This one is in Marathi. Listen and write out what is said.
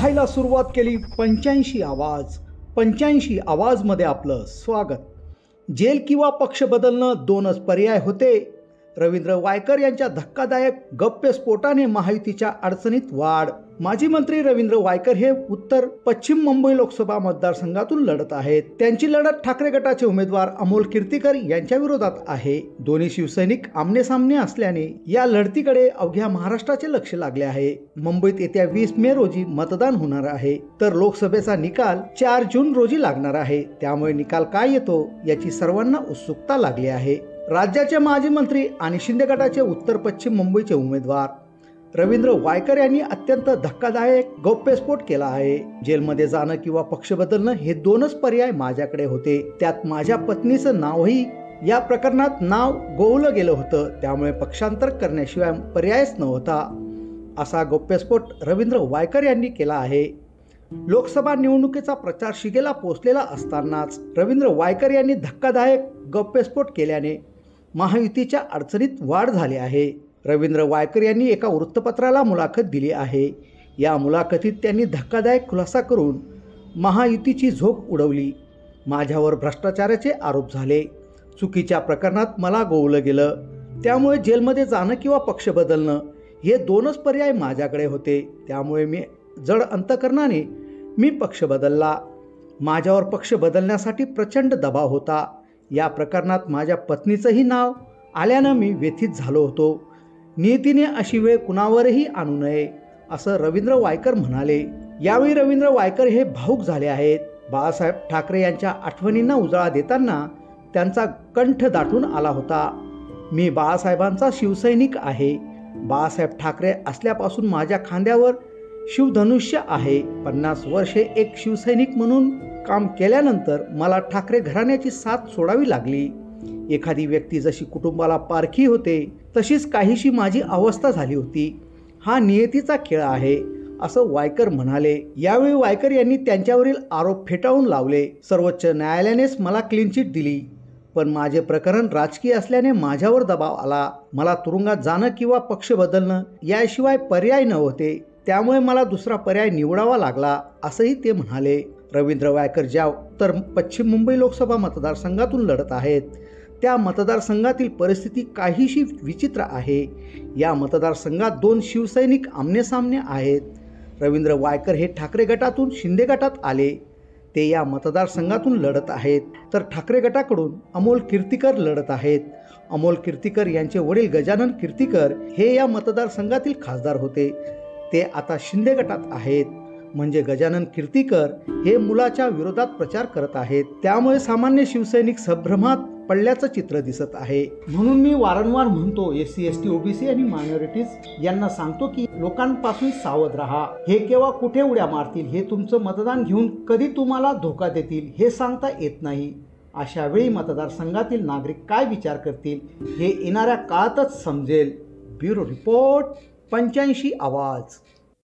पाहायला सुरुवात केली 85 आवाज. 85 आवाजमध्ये आपलं स्वागत. जेल किंवा पक्ष बदलणं दोनच पर्याय होते. रवींद्र वायकर यांच्या धक्कादायक गप्पस्फोटाने महायुतीच्या अडचणीत वाढ. माजी मंत्री रवींद्र वायकर हे उत्तर पश्चिम मुंबई लोकसभा मतदारसंघातून लढत आहेत. त्यांची लढत ठाकरे गटाचे उमेदवार अमोल कीर्तीकर यांच्या विरोधात आहे. दोन्ही शिवसैनिक आमनेसामने असल्याने या लढतीकडे अवघ्या महाराष्ट्राचे लक्ष लागले आहे. मुंबईत येत्या 20 मे रोजी मतदान होणार आहे, तर लोकसभेचा निकाल 4 जून रोजी लागणार आहे. त्यामुळे निकाल काय येतो याची सर्वांना उत्सुकता लागली आहे. राज्याचे माजी मंत्री आणि शिंदे गटाचे उत्तर पश्चिम मुंबईचे उमेदवार रवींद्र वायकर यांनी अत्यंत धक्कादायक गौप्यस्फोट केला आहे. जेलमध्ये जाणं किंवा पक्ष बदलणं हे दोनच पर्याय माझ्याकडे होते. त्यात माझ्या पत्नीचं नावही या प्रकरणात नाव गोवलं गेलं होतं. त्यामुळे पक्षांतर करण्याशिवाय पर्यायच नव्हता, असा गौप्यस्फोट रवींद्र वायकर यांनी केला आहे. लोकसभा निवडणुकीचा प्रचार शिगेला पोहोचलेला असतानाच रवींद्र वायकर यांनी धक्कादायक गौप्यस्फोट केल्याने महायुतीच्या अडचणीत वाढ झाली आहे. रवींद्र वायकर यांनी एका वृत्तपत्राला मुलाखत दिली आहे. या मुलाखतीत त्यांनी धक्कादायक खुलासा करून महायुतीची झोप उडवली. माझ्यावर भ्रष्टाचाराचे आरोप झाले. चुकीच्या प्रकरणात मला गोवलं गेलं. त्यामुळे जेलमध्ये जाणं किंवा पक्ष बदलणं हे दोनच पर्याय माझ्याकडे होते. त्यामुळे मी जड अंतकरणाने मी पक्ष बदलला. माझ्यावर पक्ष बदलण्यासाठी प्रचंड दबाव होता. या प्रकरणात माझ्या पत्नीचंही नाव आल्यानं मी व्यथित झालो होतो. नियतीने अशी वेळ कुणावरही आणू नये, असं रवींद्र वायकर म्हणाले. यावेळी रवींद्र वायकर हे भावुक झाले आहेत. बाळासाहेब ठाकरे यांच्या आठवणींना उजाळा देताना त्यांचा कंठ दाटून आला होता. मी बाळासाहेबांचा शिवसैनिक आहे. बाळासाहेब ठाकरे असल्यापासून माझ्या खांद्यावर शिवधनुष्य आहे. 50 वर्षे एक शिवसैनिक म्हणून काम केल्यानंतर मला ठाकरे घराण्याची साथ सोडावी लागली. एखादी व्यक्ती जशी कुटुंबाला पारखी होते तशीच काहीशी माझी अवस्था झाली होती. हा नियतीचा खेळ आहे, असं वायकर म्हणाले. यावेळी वायकर यांनी त्यांच्यावरील आरोप फेटाळून लावले. सर्वोच्च न्यायालयानेच मला क्लीन चिट दिली, पण माझे प्रकरण राजकीय असल्याने माझ्यावर दबाव आला. मला तुरुंगात जाणं किंवा पक्ष बदलणं याशिवाय पर्याय नव्हते. त्यामुळे मला दुसरा पर्याय निवडावा लागला, असंही ते म्हणाले. रवींद्र वायकर ज्या उत्तर पश्चिम मुंबई लोकसभा मतदारसंघातून लढत आहेत, त्या मतदारसंघातील परिस्थिती काहीशी विचित्र आहे. या मतदारसंघात 2 शिवसैनिक आमनेसामने आहेत. रवींद्र वायकर हे ठाकरे गटातून शिंदे गटात आले. ते या मतदारसंघातून लढत आहेत, तर ठाकरे गटाकडून अमोल कीर्तीकर लढत आहेत. अमोल कीर्तीकर यांचे वडील गजानन कीर्तीकर हे या मतदारसंघातील खासदार होते. ते आता शिंदे गटात आहेत. म्हणजे गजानन कीर्तीकर हे मुलाच्या विरोधात प्रचार करत आहेत. त्यामुळे सामान्य शिवसैनिक संभ्रमात पडल्याचं चित्र दिसत आहे. म्हणून मी वारंवार म्हणतो, SC ST OBC आणि मायनॉरिटीज यांना सांगतो की लोकांपासून सावध राहा. हे केव्हा कुठे उड्या मारतील, हे तुमचं मतदान घेऊन कधी तुम्हाला धोका देतील हे सांगता येत नाही. अशा वेळी मतदारसंघातील नागरिक काय विचार करतील हे येणाऱ्या काळातच समजेल. ब्युरो रिपोर्ट 85 आवाज.